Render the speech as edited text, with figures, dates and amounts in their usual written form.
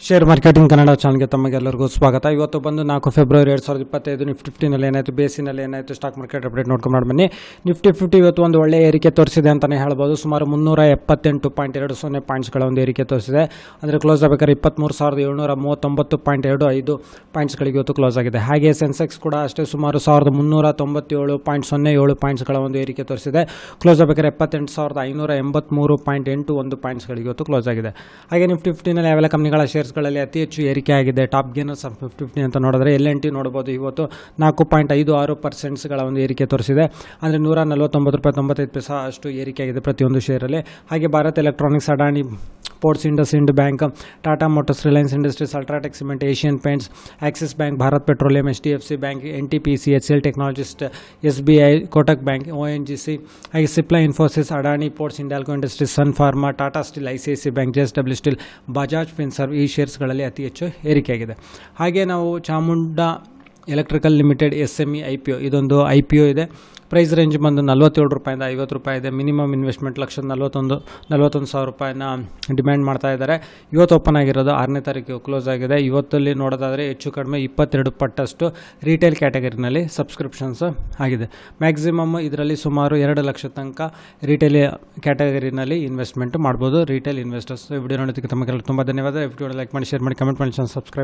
Share marketing Kannada ಚಾನಲ್ಗೆ ತಮಗೆಲ್ಲರಿಗೂ ಸ್ವಾಗತ. ಇವತ್ತು ಬಂದು 4 ಫೆಬ್ರವರಿ 2025 ನಿಫ್ಟಿ 50 ಏನಾಯಿತು, ಬೇಸಿನಲ್ಲಿ ಏನಾಯಿತು, ಸ್ಟಾಕ್ ಮಾರ್ಕೆಟ್ ಅಪ್ಡೇಟ್ ನೋಡ್ಕೊಂಡು ಬನ್ನಿ. ನಿಫ್ಟಿ 50 ಇವತ್ತು ಒಂದು ಒಳ್ಳೆಯ ಏರಿಕೆ ತೋರಿಸಿದೆ ಅಂತಲೇ ಹೇಳ್ಬೋದು. ಸುಮಾರು 378.20 ಪಾಯಿಂಟ್ಸ್ಗಳ ಒಂದು ಏರಿಕೆ ತೋರಿಸಿದೆ. ಅಂದರೆ ಕ್ಲೋಸ್ ಆಗಬೇಕಾದ್ರೆ 23,739.25 ಪಾಯಿಂಟ್ಸ್ಗಳಿಗೆ ಇವತ್ತು ಕ್ಲೋಸ್ ಆಗಿದೆ. ಹಾಗೆ ಸೆನ್ಸೆಕ್ಸ್ ಕೂಡ ಅಷ್ಟೇ ಸುಮಾರು 1,397.07 ಪಾಯಿಂಟ್ಸ್ಗಳ ಒಂದು ಏರಿಕೆ ತೋರಿಸಿದೆ. ಕ್ಲೋಸ್ ಆಗಬೇಕಾದ್ರೆ 78,583.81 ಪಾಯಿಂಟ್ಸ್ಗಳಿಗೆ ಇವತ್ತು ಕ್ಲೋಸ್ ಆಗಿದೆ. ಹಾಗೆ ನಿಫ್ಟಿ 50ನಲ್ಲಿ ಯಾವೆಲ್ಲ ಕಂಪ್ನಿಗಳ ಶೇರ್ಸ್ಗಳಲ್ಲಿ ಅತಿ ಹೆಚ್ಚು ಏರಿಕೆ ಆಗಿದೆ, ಟಾಪ್ ಗೇನರ್ಸ್ ಆಫ್ 50 ಅಂತ ನೋಡಿದ್ರೆ L&T ನೋಡ್ಬೋದು. ಇವತ್ತು 4.56% ಒಂದು ಏರಿಕೆ ತೋರಿಸಿದೆ. ಅಂದರೆ ₹149.95 ಅಷ್ಟು ಏರಿಕೆ ಆಗಿದೆ ಪ್ರತಿಯೊಂದು ಶೇರಲ್ಲಿ. ಹಾಗೆ Bharat electronics, Adani ports, IndusInd bank, Tata motors, Reliance industries, UltraTech cement, Asian paints, Axis bank, Bharat petroleum, HDFC bank, NTPC, HCL technologist, SBI, Kotak bank, ONGC, ಹಾಗೆ Cipla Infosys, Adani ports, Hindalco industries, Sun Pharma, Tata steel, ICICI bank, JSW steel, Bajaj Finserv ಈ ಶೇರ್ಸ್ಗಳಲ್ಲಿ ಅತಿ ಹೆಚ್ಚು ಏರಿಕೆಯಾಗಿದೆ. ಹಾಗೆ ನಾವು Chamunda electrical limited SME IPO, ಇದೊಂದು IPO ಇದೆ. ಪ್ರೈಸ್ ರೇಂಜ್ ಬಂದು ₹47 ₹50 ಇದೆ. ಮಿನಿಮಮ್ ಇನ್ವೆಸ್ಟ್ಮೆಂಟ್ ₹41,000 ಡಿಮ್ಯಾಂಡ್ ಮಾಡ್ತಾ ಇದ್ದಾರೆ. ಇವತ್ತು ಓಪನ್ ಆಗಿರೋದು 6ನೇ ತಾರೀಕು ಕ್ಲೋಸ್ ಆಗಿದೆ. ಇವತ್ತಲ್ಲಿ ನೋಡೋದಾದರೆ ಹೆಚ್ಚು ಕಡಿಮೆ 22 ಪಟ್ಟಷ್ಟು ರೀಟೇಲ್ ಕ್ಯಾಟಗರಿನಲ್ಲಿ ಸಬ್ಸ್ಕ್ರಿಪ್ಷನ್ಸ್ ಆಗಿದೆ. ಮ್ಯಾಕ್ಸಿಮಮ್ ಇದರಲ್ಲಿ ಸುಮಾರು 2 ಲಕ್ಷ ತನಕ ರೀಟೇಲ್ ಕ್ಯಾಟಗರಿನಲ್ಲಿ ಇನ್ವೆಸ್ಟ್ಮೆಂಟ್ ಮಾಡ್ಬೋದು ರೀಟೇಲ್ ಇನ್ವೆಸ್ಟರ್ಸ್. ವಿಡಿಯೋ ನೋಡೋದಕ್ಕೆ ತಮಗೆಲ್ಲ ತುಂಬ ಧನ್ಯವಾದ. ವಿಡಿಯೋ ಲೈಕ್ ಮಾಡಿ, ಶೇರ್ ಮಾಡಿ, ಕಮೆಂಟ್ ಮಾಡಿ, ಸಬ್ಸ್ಕ್ರೈಬ್